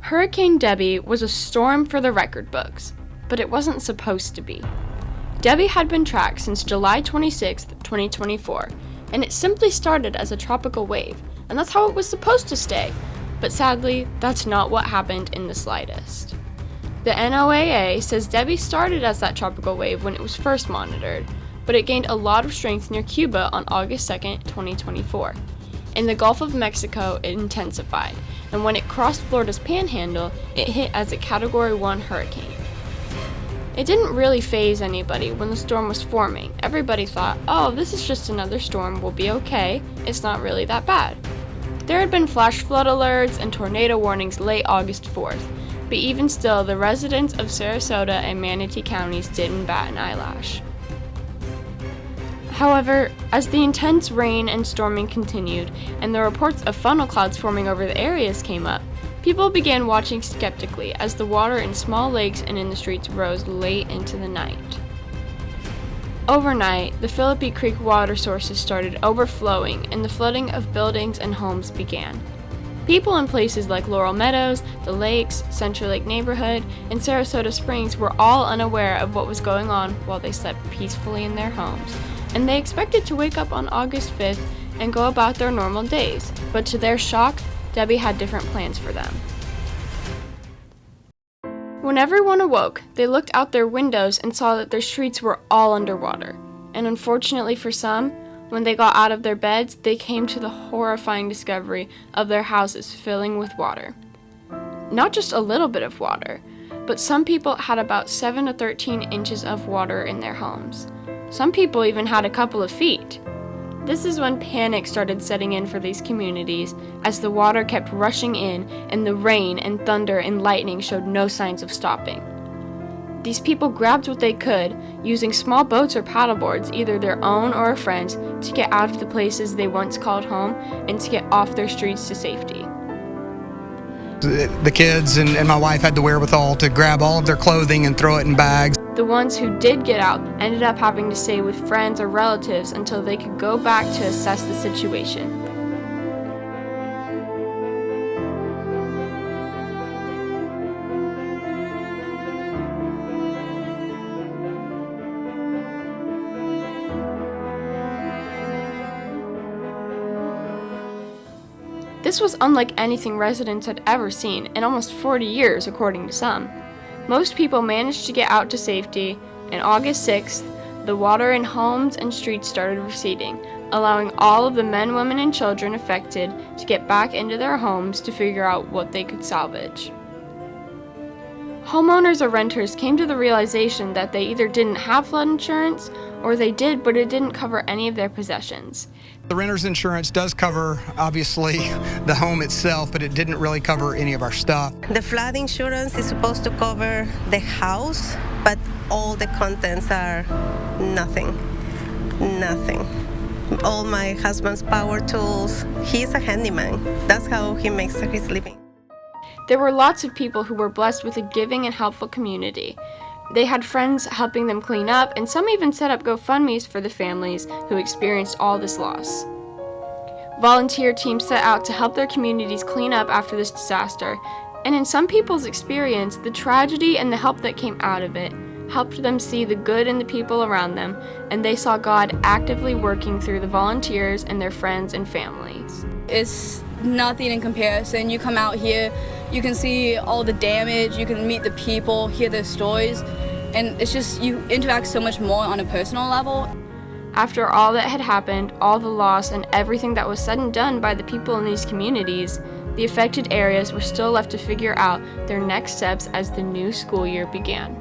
Hurricane Debby was a storm for the record books, but it wasn't supposed to be. Debby had been tracked since July 26, 2024, and it simply started as a tropical wave, and that's how it was supposed to stay. But sadly, that's not what happened in the slightest. The NOAA says Debby started as that tropical wave when it was first monitored, but it gained a lot of strength near Cuba on August 2, 2024. In the Gulf of Mexico, it intensified, and when it crossed Florida's panhandle, it hit as a Category 1 hurricane. It didn't really faze anybody when the storm was forming. Everybody thought, oh, this is just another storm, we'll be okay, it's not really that bad. There had been flash flood alerts and tornado warnings late August 4th, but even still, the residents of Sarasota and Manatee counties didn't bat an eyelash. However, as the intense rain and storming continued, and the reports of funnel clouds forming over the areas came up, people began watching skeptically as the water in small lakes and in the streets rose late into the night. Overnight, the Philippi Creek water sources started overflowing and the flooding of buildings and homes began. People in places like Laurel Meadows, the Lakes, Central Lake Neighborhood, and Sarasota Springs were all unaware of what was going on while they slept peacefully in their homes, and they expected to wake up on August 5th and go about their normal days, but to their shock, Debby had different plans for them. When everyone awoke, they looked out their windows and saw that their streets were all underwater, and unfortunately for some, when they got out of their beds, they came to the horrifying discovery of their houses filling with water. Not just a little bit of water, but some people had about 7 to 13 inches of water in their homes. Some people even had a couple of feet. This is when panic started setting in for these communities as the water kept rushing in and the rain and thunder and lightning showed no signs of stopping. These people grabbed what they could, using small boats or paddleboards, either their own or a friend's, to get out of the places they once called home and to get off their streets to safety. The kids and my wife had the wherewithal to grab all of their clothing and throw it in bags. The ones who did get out ended up having to stay with friends or relatives until they could go back to assess the situation. This was unlike anything residents had ever seen in almost 40 years, according to some. Most people managed to get out to safety, and August 6th, the water in homes and streets started receding, allowing all of the men, women, and children affected to get back into their homes to figure out what they could salvage. Homeowners or renters came to the realization that they either didn't have flood insurance, or they did, but it didn't cover any of their possessions. The renter's insurance does cover, obviously, the home itself, but it didn't really cover any of our stuff. The flood insurance is supposed to cover the house, but all the contents are nothing. All my husband's power tools. He's a handyman. That's how he makes his living. There were lots of people who were blessed with a giving and helpful community. They had friends helping them clean up, and some even set up GoFundMes for the families who experienced all this loss. Volunteer teams set out to help their communities clean up after this disaster, and in some people's experience, the tragedy and the help that came out of it helped them see the good in the people around them, and they saw God actively working through the volunteers and their friends and families. It's nothing in comparison. You come out here, you can see all the damage, you can meet the people, hear their stories, and it's just, you interact so much more on a personal level. After all that had happened, all the loss and everything that was said and done by the people in these communities, the affected areas were still left to figure out their next steps as the new school year began.